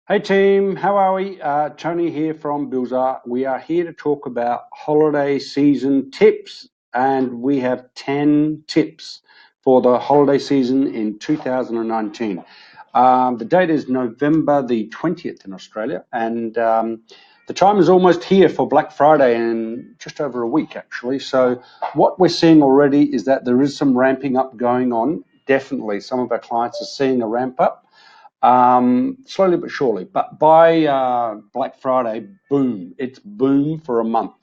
Hey team, how are we? Tony here from Bilzar. We are here to talk about holiday season tips, and we have 10 tips for the holiday season in 2019. The date is November the 20th in Australia, and the time is almost here for Black Friday in just over a week, actually. So what we're seeing already is that there is some ramping up going on. Definitely, some of our clients are seeing a ramp up. Slowly but surely. But by Black Friday, boom, it's boom for a month,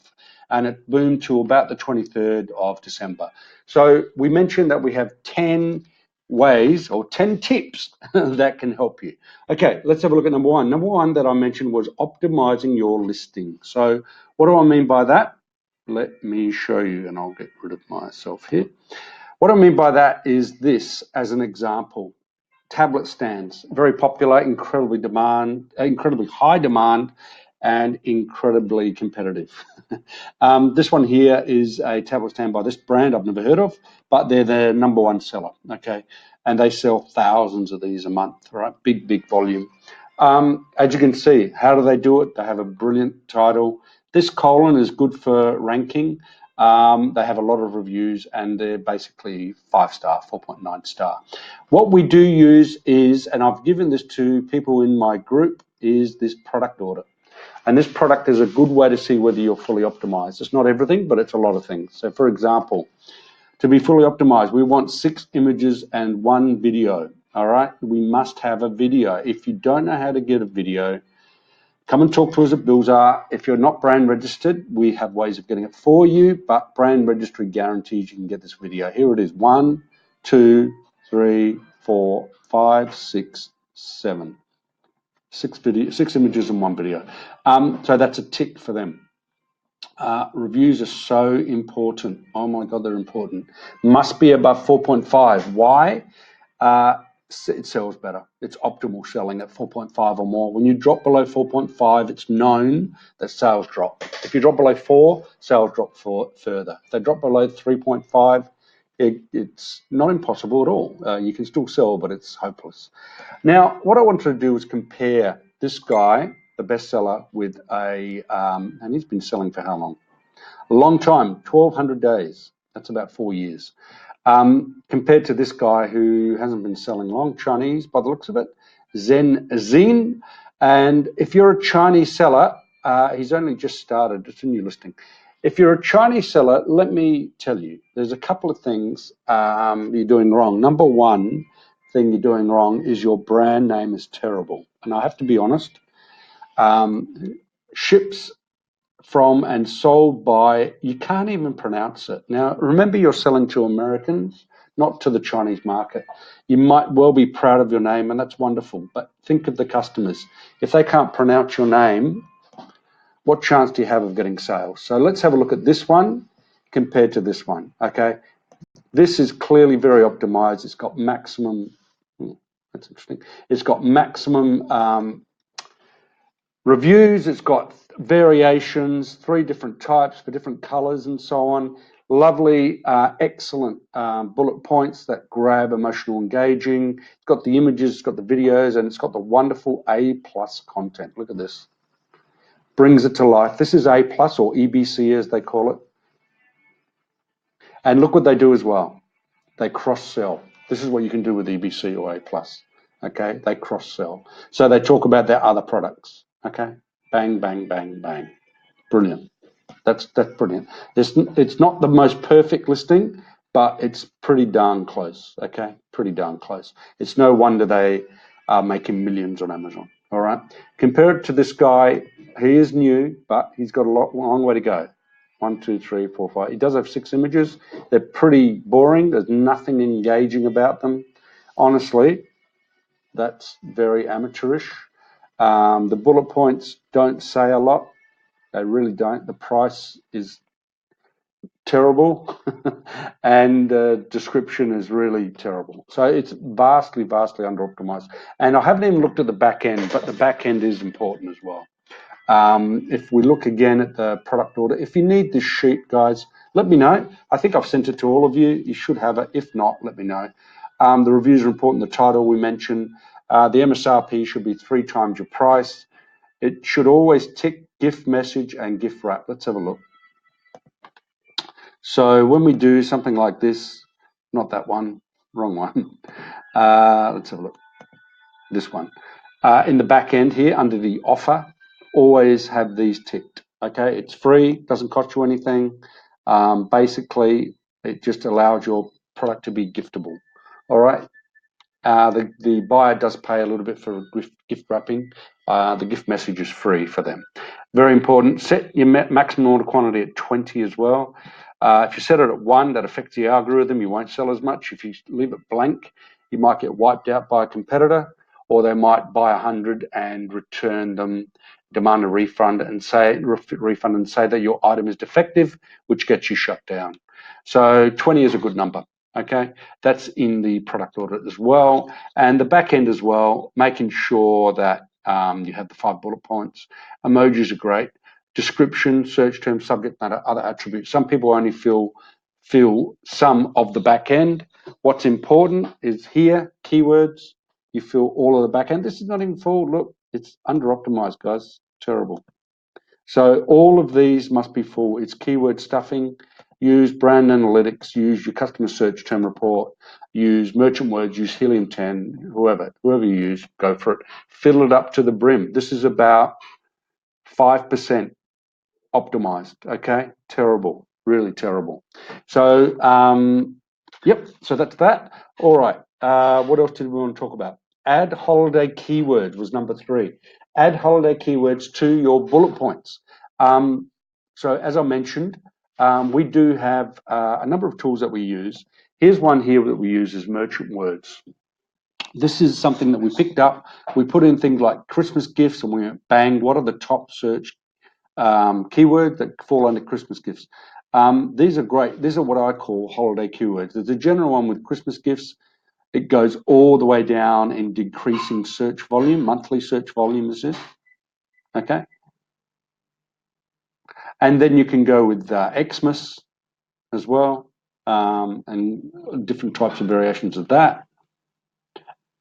and it boomed to about the 23rd of December. So we mentioned that we have 10 ways or 10 tips that can help you. Okay, let's have a look at number one. Number one that I mentioned was optimizing your listing. So what do I mean by that? Let me show you, and I'll get rid of myself here. What I mean by that is this as an example. Tablet stands, very popular, incredibly high demand, and incredibly competitive. This one here is a tablet stand by this brand I've never heard of, but they're the number one seller. Okay, and they sell thousands of these a month. Right, big volume. As you can see, how do they do it? They have a brilliant title. This colon is good for ranking. They have a lot of reviews, and they're basically 5-star, 4.9 star. What we do use is, and I've given this to people in my group, is this product order. And this product is a good way to see whether you're fully optimized. It's not everything, but it's a lot of things. So for example, to be fully optimized, we want 6 images and 1 video. All right, we must have a video. If you don't know how to get a video, come and talk to us at Bilzar. If you're not brand registered, we have ways of getting it for you, but brand registry guarantees you can get this video. Here it is: 1, 2, 3, 4, 5, 6, 7. 6 images and 1 video. So that's a tick for them. Reviews are so important. Oh my God, they're important. Must be above 4.5. Why? It sells better. It's optimal selling at 4.5 or more. When you drop below 4.5, it's known that sales drop. If you drop below 4, sales drop further. If they drop below 3.5, it's not impossible at all. You can still sell, but it's hopeless. Now, what I wanted to do is compare this guy, the bestseller, with and he's been selling for how long? A long time, 1,200 days. That's about 4 years. Compared to this guy who hasn't been selling long, Chinese by the looks of it, Zin. And if you're a Chinese seller, he's only just started, it's a new listing. If you're a Chinese seller, let me tell you, there's a couple of things you're doing wrong. Number one thing you're doing wrong is your brand name is terrible. And I have to be honest, ships from and sold by, you can't even pronounce it. Now, remember, you're selling to Americans, not to the Chinese market. You might well be proud of your name, and that's wonderful, but think of the customers. If they can't pronounce your name, what chance do you have of getting sales? So let's have a look at this one compared to this one, okay? This is clearly very optimized. It's got maximum, that's interesting. It's got maximum reviews. It's got variations, 3 different types for different colors and so on. Lovely, excellent bullet points that grab emotional engaging. It's got the images, it's got the videos, and it's got the wonderful A+ content. Look at this. Brings it to life. This is A+ or EBC as they call it. And look what they do as well. They cross-sell. This is what you can do with EBC or A+. Okay, they cross-sell. So they talk about their other products. Okay, bang, bang, bang, bang. Brilliant. That's brilliant. It's not the most perfect listing, but it's pretty darn close. Okay, pretty darn close. It's no wonder they are making millions on Amazon. All right. Compare it to this guy. He is new, but he's got a long way to go. 1, 2, 3, 4, 5. He does have 6 images. They're pretty boring. There's nothing engaging about them. Honestly, that's very amateurish. The bullet points don't say a lot. They really don't. The price is terrible and the description is really terrible. So it's vastly under optimized. And I haven't even looked at the back end, but the back end is important as well. If we look again at the product order, if you need this sheet, guys, let me know. I think I've sent it to all of you. You should have it. If not, let me know. The reviews are important. The title we mentioned. The MSRP should be 3 times your price. It should always tick gift message and gift wrap. Let's have a look. So when we do something like this, not that one, wrong one. Let's have a look. This one. In the back end here, under the offer, always have these ticked. Okay, it's free, doesn't cost you anything. Basically, it just allows your product to be giftable. All right. The buyer does pay a little bit for gift wrapping. The gift message is free for them. Very important. Set your maximum order quantity at 20 as well. If you set it at 1, that affects the algorithm. You won't sell as much. If you leave it blank, you might get wiped out by a competitor, or they might buy 100 and return them, demand a refund and say that your item is defective, which gets you shut down. So 20 is a good number. Okay, that's in the product audit as well, and the back end as well, making sure that you have the 5 bullet points. Emojis are great. Description, search term, subject matter, other attributes. Some people only fill some of the back end. What's important is here, keywords. You fill all of the back end. This is not even full. Look, it's under optimized, guys. Terrible. So all of these must be full. It's keyword stuffing. Use brand analytics. Use your customer search term report. Use merchant words. Use Helium 10. Whoever you use, go for it. Fill it up to the brim. This is about 5% optimized. Okay, terrible, really terrible. So yep. So that's that. All right. What else did we want to talk about? Add holiday keywords was number 3. Add holiday keywords to your bullet points. So as I mentioned, we do have a number of tools that we use. Here's one here that we use is merchant words. This is something that we picked up. We put in things like Christmas gifts and we went, bang, what are the top search keywords that fall under Christmas gifts? These are great. These are what I call holiday keywords. There's a general one with Christmas gifts. It goes all the way down in decreasing search volume, monthly search volume is this. Okay. And then you can go with Xmas as well, and different types of variations of that.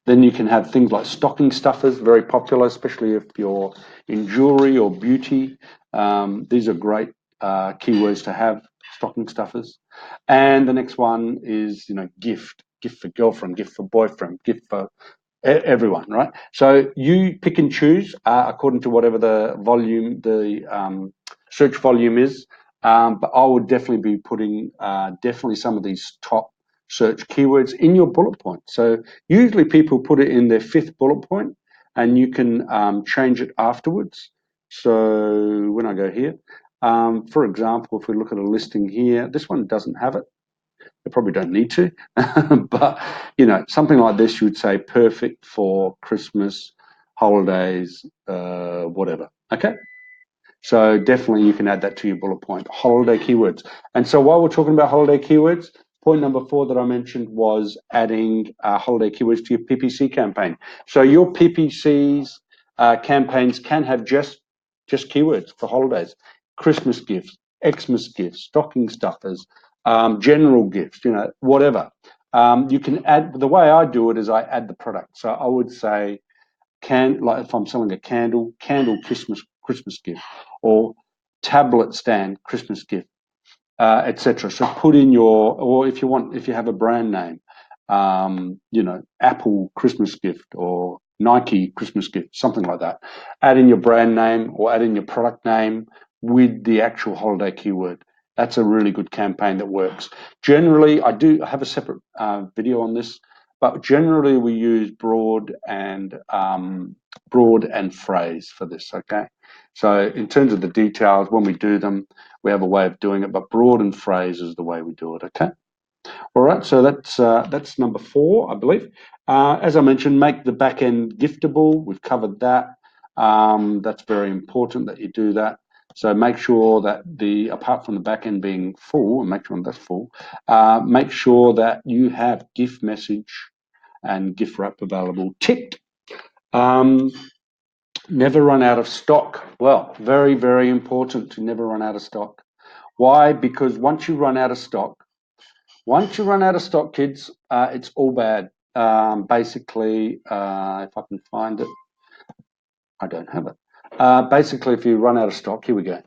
Then you can have things like stocking stuffers, very popular, especially if you're in jewelry or beauty. These are great keywords to have, stocking stuffers. And the next one is, gift for girlfriend, gift for boyfriend, gift for everyone, right? So you pick and choose according to whatever the volume, the search volume is. But I would definitely be putting definitely some of these top search keywords in your bullet point. So usually people put it in their 5th bullet point, and you can change it afterwards. So when I go here, for example, if we look at a listing here, this one doesn't have it. They probably don't need to, but something like this, you would say perfect for Christmas, holidays, whatever. Okay. So definitely you can add that to your bullet point, holiday keywords. And so while we're talking about holiday keywords, point number 4 that I mentioned was adding holiday keywords to your PPC campaign. So your PPCs campaigns can have just keywords for holidays, Christmas gifts, Xmas gifts, stocking stuffers, general gifts, whatever. You can add, the way I do it is I add the product. So I would say, like if I'm selling a candle Christmas gift, or tablet stand Christmas gift, etc. So put in or if you have a brand name, Apple Christmas gift or Nike Christmas gift, something like that. Add in your brand name or add in your product name with the actual holiday keyword. That's a really good campaign that works. Generally, I have a separate video on this, but generally we use broad and phrase for this. Okay, so in terms of the details, when we do them, we have a way of doing it, but broad and phrase is the way we do it. Okay. All right, so that's number 4, I believe. As I mentioned, make the back end giftable. We've covered that. That's very important that you do that. So make sure that apart from the back end being full, and make sure that's full, make sure that you have gift message and gift wrap available ticked. Never run out of stock. Well, very, very important to never run out of stock. Why? Because once you run out of stock, kids, it's all bad. basically, if I can find it, I don't have it. Basically, if you run out of stock, here we go.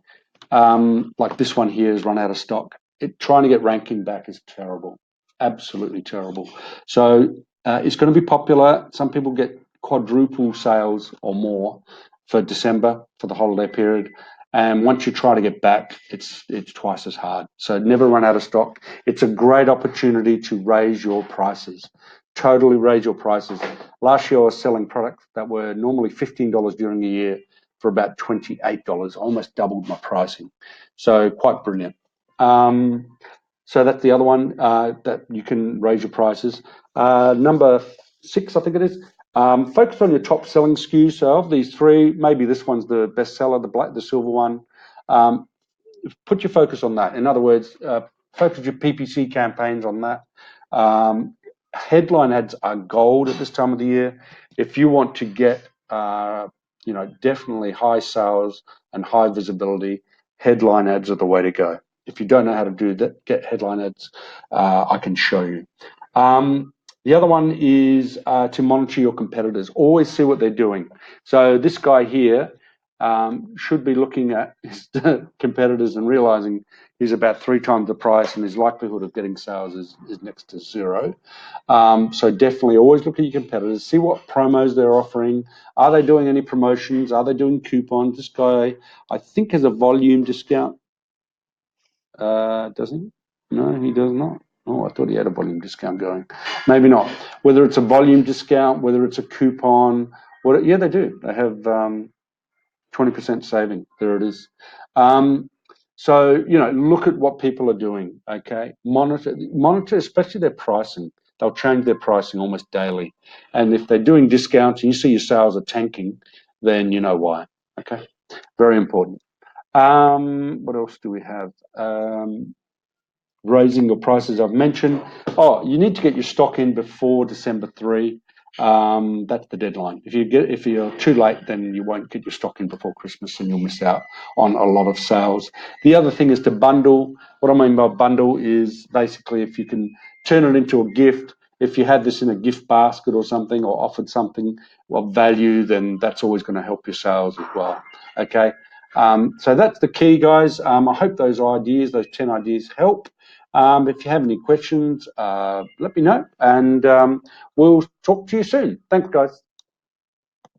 Like this one here has run out of stock. Trying to get ranking back is terrible, absolutely terrible. So it's going to be popular. Some people get quadruple sales or more for December for the holiday period. And once you try to get back, it's twice as hard. So never run out of stock. It's a great opportunity to raise your prices. Totally raise your prices. Last year I was selling products that were normally $15 during the year for about $28, almost doubled my pricing. So quite brilliant. So that's the other one that you can raise your prices. Number 6, I think it is. Focus on your top selling SKUs. So of these 3, maybe this one's the best seller, the silver one. Put your focus on that. In other words, focus your PPC campaigns on that. Headline ads are gold at this time of the year. If you want to get, definitely high sales and high visibility, headline ads are the way to go. If you don't know how to do that, get headline ads. I can show you. The other one is to monitor your competitors. Always see what they're doing. So this guy here should be looking at his competitors and realizing he's about 3 times the price and his likelihood of getting sales is next to 0. So definitely always look at your competitors, see what promos they're offering. Are they doing any promotions? Are they doing coupons? This guy, I think, has a volume discount. Does he? No, he does not. Oh, I thought he had a volume discount going. Maybe not. Whether it's a volume discount, whether it's a coupon, yeah, they do. They have 20% saving. There it is. So, look at what people are doing, okay? Monitor, especially their pricing. They'll change their pricing almost daily. And if they're doing discounts and you see your sales are tanking, then you know why, okay? Very important. What else do we have? Raising your prices, I've mentioned. Oh, you need to get your stock in before December 3. That's the deadline. If you're too late, then you won't get your stock in before Christmas and you'll miss out on a lot of sales. The other thing is to bundle. What I mean by bundle is basically if you can turn it into a gift. If you had this in a gift basket or something, or offered something of value, then that's always going to help your sales as well. Okay. So that's the key, guys. I hope those 10 ideas help. If you have any questions, let me know, and we'll talk to you soon. Thanks, guys.